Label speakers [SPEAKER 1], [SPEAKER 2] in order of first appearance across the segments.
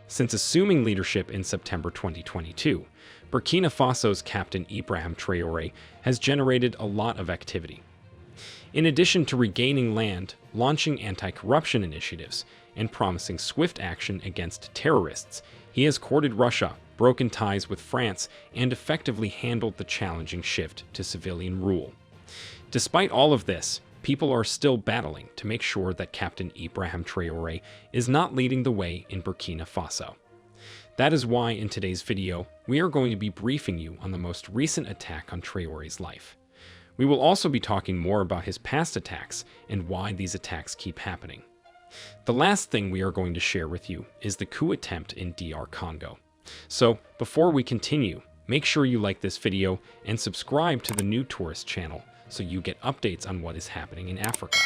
[SPEAKER 1] Since assuming leadership in September 2022, Burkina Faso's Captain Ibrahim Traore has generated a lot of activity. In addition to regaining land, launching anti-corruption initiatives, and promising swift action against terrorists, he has courted Russia, broken ties with France, and effectively handled the challenging shift to civilian rule. Despite all of this, people are still battling to make sure that Captain Ibrahim Traore is not leading the way in Burkina Faso. That is why in today's video, we are going to be briefing you on the most recent attack on Traore's life. We will also be talking more about his past attacks and why these attacks keep happening. The last thing we are going to share with you is the coup attempt in DR Congo. So, before we continue, make sure you like this video and subscribe to the new tourist channel so you get updates on what is happening in Africa.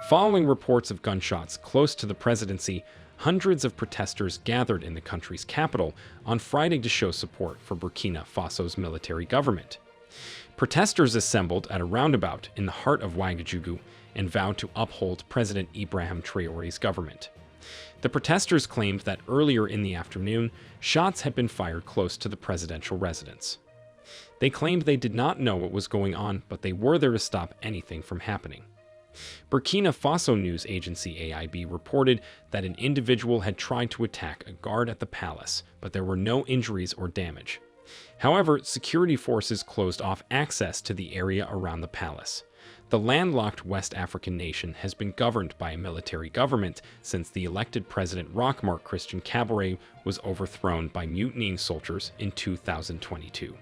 [SPEAKER 1] Following reports of gunshots close to the presidency, hundreds of protesters gathered in the country's capital on Friday to show support for Burkina Faso's military government. Protesters assembled at a roundabout in the heart of Ouagadougou and vowed to uphold President Ibrahim Traore's government. The protesters claimed that earlier in the afternoon, shots had been fired close to the presidential residence. They claimed they did not know what was going on, but they were there to stop anything from happening. Burkina Faso news agency AIB reported that an individual had tried to attack a guard at the palace, but there were no injuries or damage. However, security forces closed off access to the area around the palace. The landlocked West African nation has been governed by a military government since the elected president Roch-Marc Christian Kabore was overthrown by mutinying soldiers in 2022.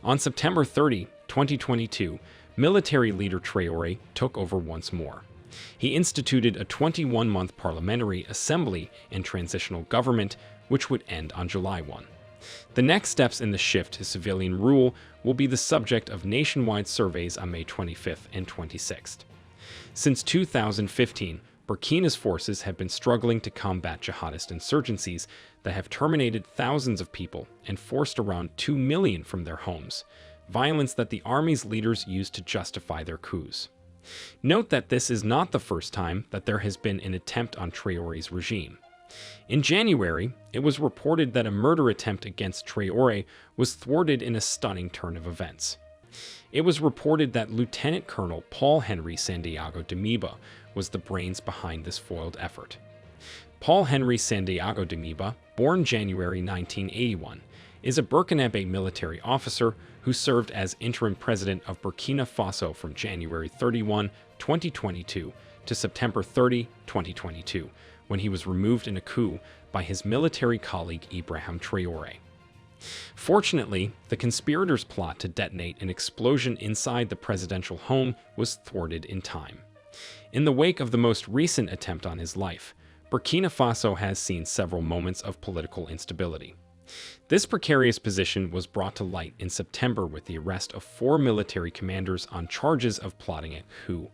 [SPEAKER 1] On September 30, 2022, military leader Traoré took over once more. He instituted a 21-month parliamentary assembly and transitional government, which would end on July 1. The next steps in the shift to civilian rule will be the subject of nationwide surveys on May 25th and 26th. Since 2015, Burkina's forces have been struggling to combat jihadist insurgencies that have terminated thousands of people and forced around 2 million from their homes, violence that the army's leaders used to justify their coups. Note that this is not the first time that there has been an attempt on Traore's regime. In January, it was reported that a murder attempt against Traoré was thwarted in a stunning turn of events. It was reported that Lieutenant Colonel Paul-Henri Santiago Damiba was the brains behind this foiled effort. Paul-Henri Santiago Damiba, born January 1981, is a Burkinabe military officer who served as interim president of Burkina Faso from January 31, 2022 to September 30, 2022, when he was removed in a coup by his military colleague Ibrahim Traore. Fortunately, the conspirators' plot to detonate an explosion inside the presidential home was thwarted in time. In the wake of the most recent attempt on his life, Burkina Faso has seen several moments of political instability. This precarious position was brought to light in September with the arrest of 4 military commanders on charges of plotting a coup.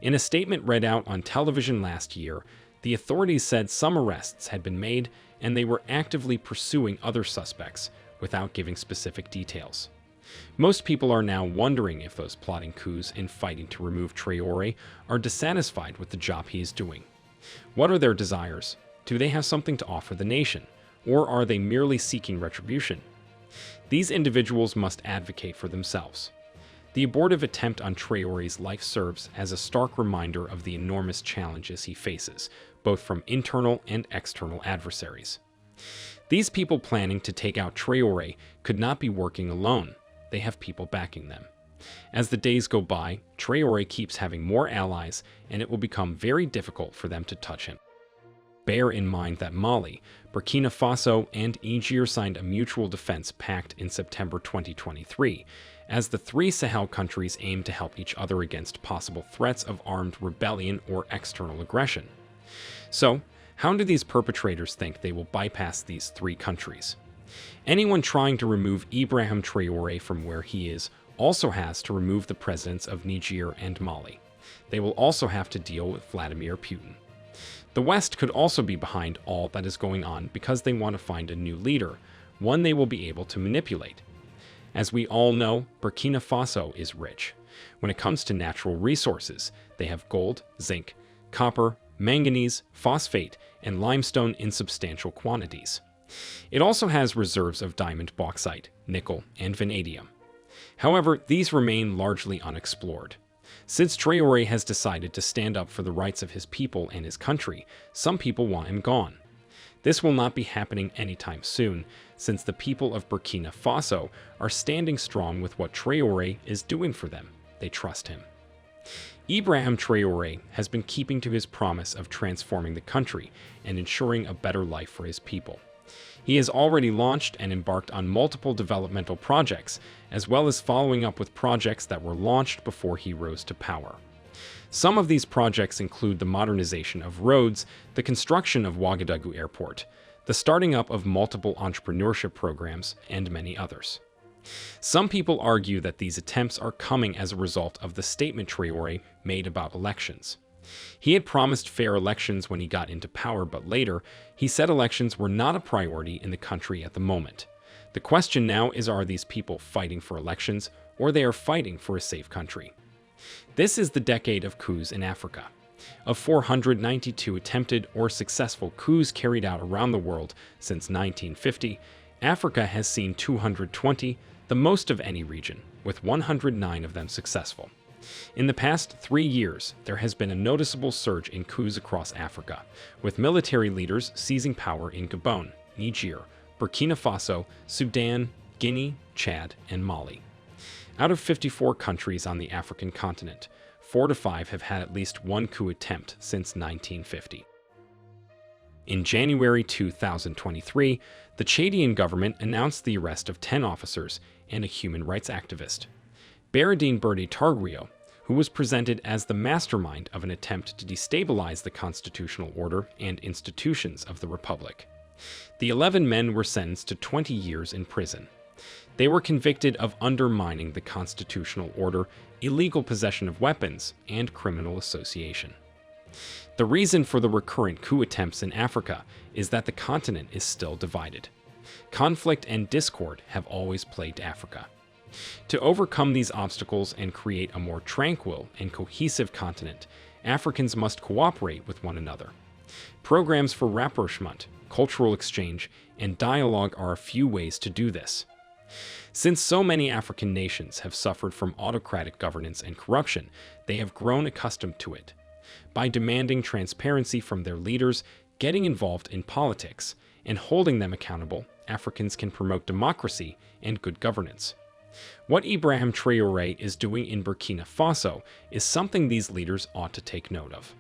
[SPEAKER 1] In a statement read out on television last year, the authorities said some arrests had been made and they were actively pursuing other suspects, without giving specific details. Most people are now wondering if those plotting coups and fighting to remove Traoré are dissatisfied with the job he is doing. What are their desires? Do they have something to offer the nation? Or are they merely seeking retribution? These individuals must advocate for themselves. The abortive attempt on Traoré's life serves as a stark reminder of the enormous challenges he faces, both from internal and external adversaries. These people planning to take out Traoré could not be working alone. They have people backing them. As the days go by, Traoré keeps having more allies, and it will become very difficult for them to touch him. Bear in mind that Mali, Burkina Faso, and Niger signed a mutual defense pact in September 2023, as the 3 Sahel countries aim to help each other against possible threats of armed rebellion or external aggression. So, how do these perpetrators think they will bypass these 3 countries? Anyone trying to remove Ibrahim Traoré from where he is also has to remove the presidents of Niger and Mali. They will also have to deal with Vladimir Putin. The West could also be behind all that is going on because they want to find a new leader, one they will be able to manipulate. As we all know, Burkina Faso is rich. When it comes to natural resources, they have gold, zinc, copper, manganese, phosphate, and limestone in substantial quantities. It also has reserves of diamond bauxite, nickel, and vanadium. However, these remain largely unexplored. Since Traoré has decided to stand up for the rights of his people and his country, some people want him gone. This will not be happening anytime soon, since the people of Burkina Faso are standing strong with what Traoré is doing for them. They trust him. Ibrahim Traoré has been keeping to his promise of transforming the country and ensuring a better life for his people. He has already launched and embarked on multiple developmental projects, as well as following up with projects that were launched before he rose to power. Some of these projects include the modernization of roads, the construction of Ouagadougou Airport, the starting up of multiple entrepreneurship programs, and many others. Some people argue that these attempts are coming as a result of the statement Traoré made about elections. He had promised fair elections when he got into power, but later, he said elections were not a priority in the country at the moment. The question now is, are these people fighting for elections, or they are fighting for a safe country? This is the decade of coups in Africa. Of 492 attempted or successful coups carried out around the world since 1950, Africa has seen 220, the most of any region, with 109 of them successful. In the past 3 years, there has been a noticeable surge in coups across Africa, with military leaders seizing power in Gabon, Niger, Burkina Faso, Sudan, Guinea, Chad, and Mali. Out of 54 countries on the African continent, 4 to 5 have had at least one coup attempt since 1950. In January 2023, the Chadian government announced the arrest of 10 officers and a human rights activist. Baradine Berde Targuio, who was presented as the mastermind of an attempt to destabilize the constitutional order and institutions of the republic. The 11 men were sentenced to 20 years in prison. They were convicted of undermining the constitutional order, illegal possession of weapons, and criminal association. The reason for the recurrent coup attempts in Africa is that the continent is still divided. Conflict and discord have always plagued Africa. To overcome these obstacles and create a more tranquil and cohesive continent, Africans must cooperate with one another. Programs for rapprochement, cultural exchange, and dialogue are a few ways to do this. Since so many African nations have suffered from autocratic governance and corruption, they have grown accustomed to it. By demanding transparency from their leaders, getting involved in politics, and holding them accountable, Africans can promote democracy and good governance. What Ibrahim Traoré is doing in Burkina Faso is something these leaders ought to take note of.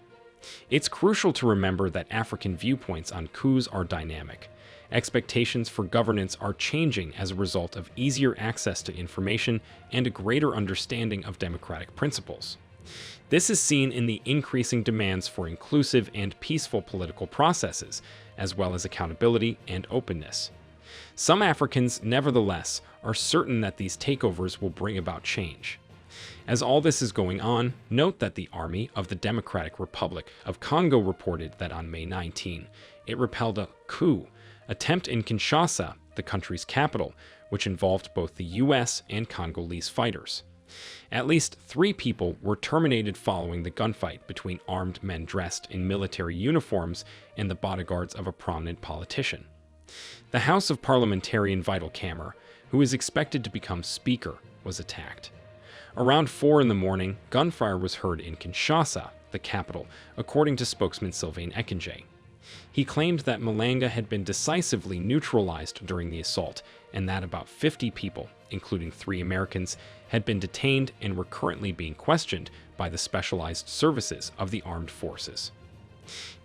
[SPEAKER 1] It's crucial to remember that African viewpoints on coups are dynamic. Expectations for governance are changing as a result of easier access to information and a greater understanding of democratic principles. This is seen in the increasing demands for inclusive and peaceful political processes, as well as accountability and openness. Some Africans, nevertheless, are certain that these takeovers will bring about change. As all this is going on, note that the Army of the Democratic Republic of Congo reported that on May 19, it repelled a coup attempt in Kinshasa, the country's capital, which involved both the US and Congolese fighters. At least 3 people were terminated following the gunfight between armed men dressed in military uniforms and the bodyguards of a prominent politician. The House of Parliamentarian Vital Camera, who is expected to become Speaker, was attacked. Around 4 in the morning, gunfire was heard in Kinshasa, the capital, according to spokesman Sylvain Ekenge. He claimed that Malanga had been decisively neutralized during the assault and that about 50 people, including 3 Americans, had been detained and were currently being questioned by the specialized services of the armed forces.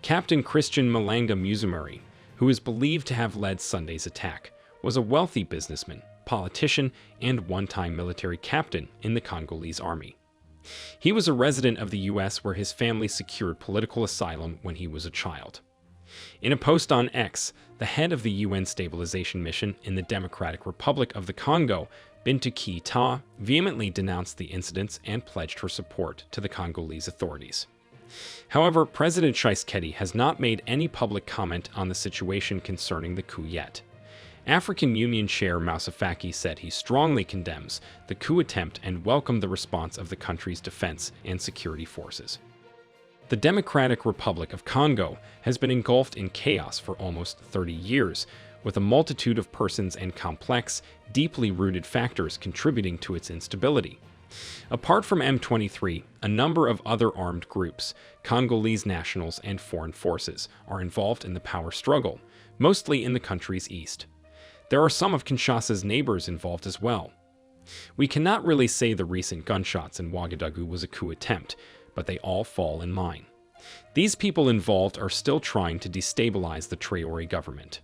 [SPEAKER 1] Captain Christian Malanga Muzumari, who is believed to have led Sunday's attack, was a wealthy businessman, politician, and one-time military captain in the Congolese army. He was a resident of the US where his family secured political asylum when he was a child. In a post on X, the head of the UN stabilization mission in the Democratic Republic of the Congo, Bintou Keita, vehemently denounced the incidents and pledged her support to the Congolese authorities. However, President Tshisekedi has not made any public comment on the situation concerning the coup yet. African Union Chair Moussa Faki said he strongly condemns the coup attempt and welcomed the response of the country's defense and security forces. The Democratic Republic of Congo has been engulfed in chaos for almost 30 years, with a multitude of persons and complex, deeply rooted factors contributing to its instability. Apart from M23, a number of other armed groups, Congolese nationals and foreign forces, are involved in the power struggle, mostly in the country's east. There are some of Kinshasa's neighbors involved as well. We cannot really say the recent gunshots in Ouagadougou was a coup attempt, but they all fall in line. These people involved are still trying to destabilize the Traoré government.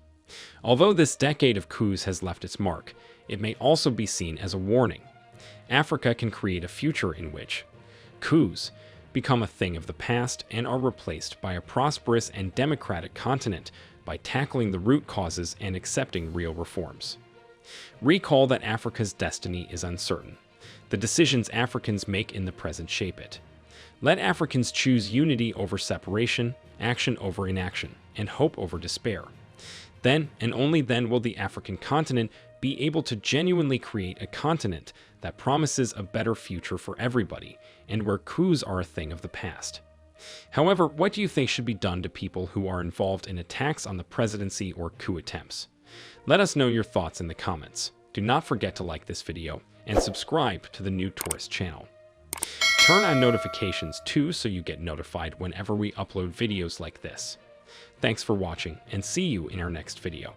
[SPEAKER 1] Although this decade of coups has left its mark, it may also be seen as a warning. Africa can create a future in which coups become a thing of the past and are replaced by a prosperous and democratic continent by tackling the root causes and accepting real reforms. Recall that Africa's destiny is uncertain. The decisions Africans make in the present shape it. Let Africans choose unity over separation, action over inaction, and hope over despair. Then, and only then, will the African continent be able to genuinely create a continent that promises a better future for everybody, and where coups are a thing of the past. However, what do you think should be done to people who are involved in attacks on the presidency or coup attempts? Let us know your thoughts in the comments. Do not forget to like this video and subscribe to the New Tourist channel. Turn on notifications too so you get notified whenever we upload videos like this. Thanks for watching and see you in our next video.